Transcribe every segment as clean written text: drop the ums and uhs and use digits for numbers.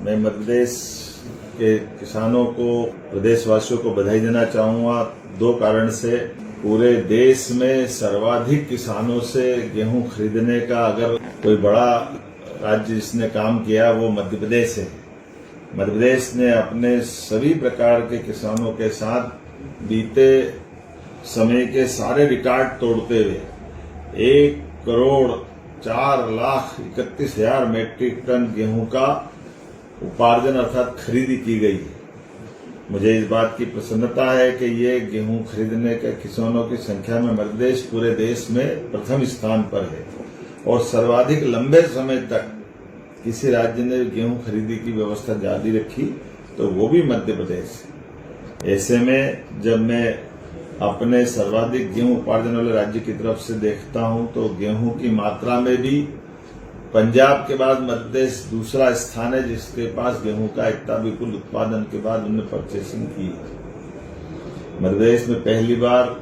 मैं मध्य प्रदेश के किसानों को, प्रदेशवासियों को बधाई देना चाहूँगा। दो कारण से पूरे देश में सर्वाधिक किसानों से गेहूं खरीदने का अगर कोई बड़ा राज्य जिसने काम किया वो मध्य प्रदेश है। मध्य प्रदेश ने अपने सभी प्रकार के किसानों के साथ बीते समय के सारे रिकॉर्ड तोड़ते हुए 1,04,31,000 मैट्रिक टन गेहूं का उपार्जन अर्थात खरीदी की गई है। मुझे इस बात की प्रसन्नता है कि ये गेहूं खरीदने के किसानों की संख्या में मध्य प्रदेश पूरे देश में प्रथम स्थान पर है और सर्वाधिक लंबे समय तक किसी राज्य ने गेहूं खरीदी की व्यवस्था जारी रखी तो वो भी मध्य प्रदेश है। ऐसे में जब मैं अपने सर्वाधिक गेहूं उपार्जन वाले राज्य की तरफ से देखता हूं तो गेहूं की मात्रा में भी पंजाब के बाद मध्य प्रदेश दूसरा स्थान है जिसके पास गेहूं का इतना विपुल उत्पादन के बाद उन्होंने परचेसिंग की। मध्य प्रदेश में पहली बार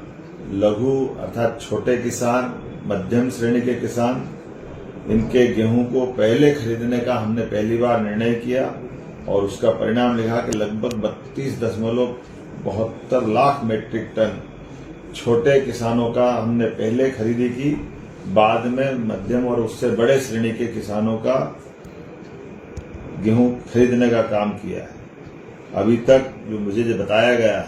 लघु अर्थात छोटे किसान, मध्यम श्रेणी के किसान, इनके गेहूं को पहले खरीदने का हमने पहली बार निर्णय किया और उसका परिणाम लिखा कि लगभग 32.72 लाख मैट्रिक टन छोटे किसानों का हमने पहले खरीदी की, बाद में मध्यम और उससे बड़े श्रेणी के किसानों का गेहूं खरीदने का काम किया है। अभी तक जो मुझे जो बताया गया है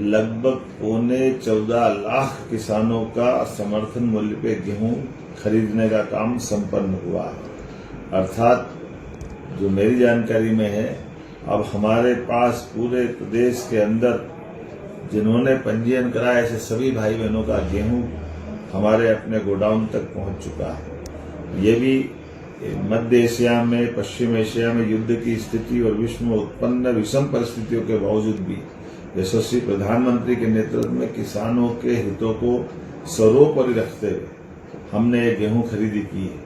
लगभग 14.25 लाख किसानों का समर्थन मूल्य पे गेहूं खरीदने का काम संपन्न हुआ है। अर्थात जो मेरी जानकारी में है अब हमारे पास पूरे प्रदेश के अंदर जिन्होंने पंजीयन कराया ऐसे सभी भाई बहनों का गेहूं हमारे अपने गोडाउन तक पहुंच चुका है। ये भी मध्य एशिया में, पश्चिम एशिया में युद्ध की स्थिति और विश्व में उत्पन्न विषम परिस्थितियों के बावजूद भी यशस्वी प्रधानमंत्री के नेतृत्व में किसानों के हितों को सर्वोपरि रखते हुए हमने ये गेहूं खरीदी की है।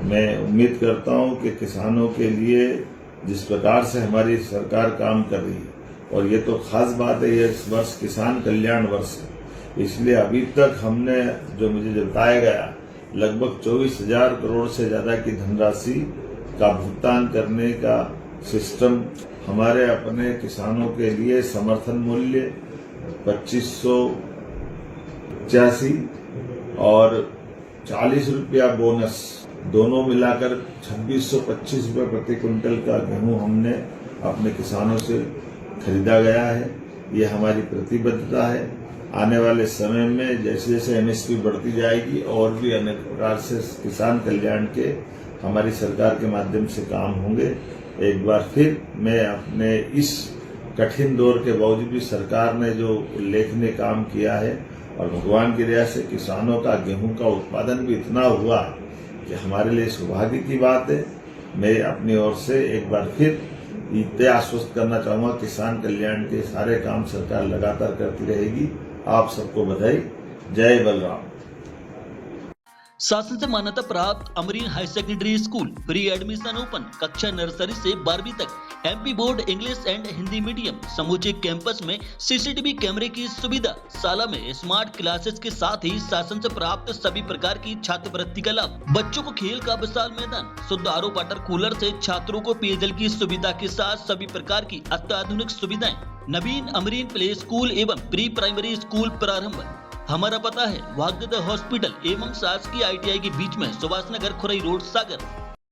मैं उम्मीद करता हूं कि किसानों के लिए जिस प्रकार से हमारी सरकार काम कर रही है और ये तो खास बात है, ये इस वर्ष किसान कल्याण वर्ष है, इसलिए अभी तक हमने जो मुझे बताया गया लगभग 24,000 करोड़ से ज्यादा की धनराशि का भुगतान करने का सिस्टम हमारे अपने किसानों के लिए समर्थन मूल्य 2585 और 40 रुपया बोनस दोनों मिलाकर 2625 रुपये प्रति क्विंटल का गेहूं हमने अपने किसानों से खरीदा गया है। ये हमारी प्रतिबद्धता है। आने वाले समय में जैसे जैसे एमएसपी बढ़ती जाएगी और भी अनेक प्रकार से किसान कल्याण के हमारी सरकार के माध्यम से काम होंगे। एक बार फिर मैं अपने इस कठिन दौर के बावजूद भी सरकार ने जो उल्लेखनीय काम किया है और भगवान की दया से किसानों का गेहूं का उत्पादन भी इतना हुआ है कि हमारे लिए सौभाग्य की बात है। मैं अपनी ओर से एक बार फिर इतना आश्वस्त करना चाहूंगा, किसान कल्याण के सारे काम सरकार लगातार करती रहेगी। आप सबको बधाई। जय बलराम। शासन से मान्यता प्राप्त Amreen high secondary school pre admission open कक्षा नर्सरी से 12वीं तक MP board English and Hindi medium समूचे कैंपस में सीसीटीवी कैमरे की सुविधा, शाला में स्मार्ट क्लासेस के साथ ही शासन से प्राप्त सभी प्रकार की छात्रवृत्ति का लाभ, बच्चों को खेल का विशाल मैदान, शुद्ध आरओ वाटर कूलर से छात्रों को पेयजल की सुविधा के साथ सभी प्रकार की अत्याधुनिक सुविधाएं। नवीन अमरीन प्ले स्कूल एवं प्री प्राइमरी स्कूल प्रारंभ। हमारा पता है वाग्देव हॉस्पिटल एवं शासकीय ITI के बीच में सुभाष नगर खुरई रोड सागर।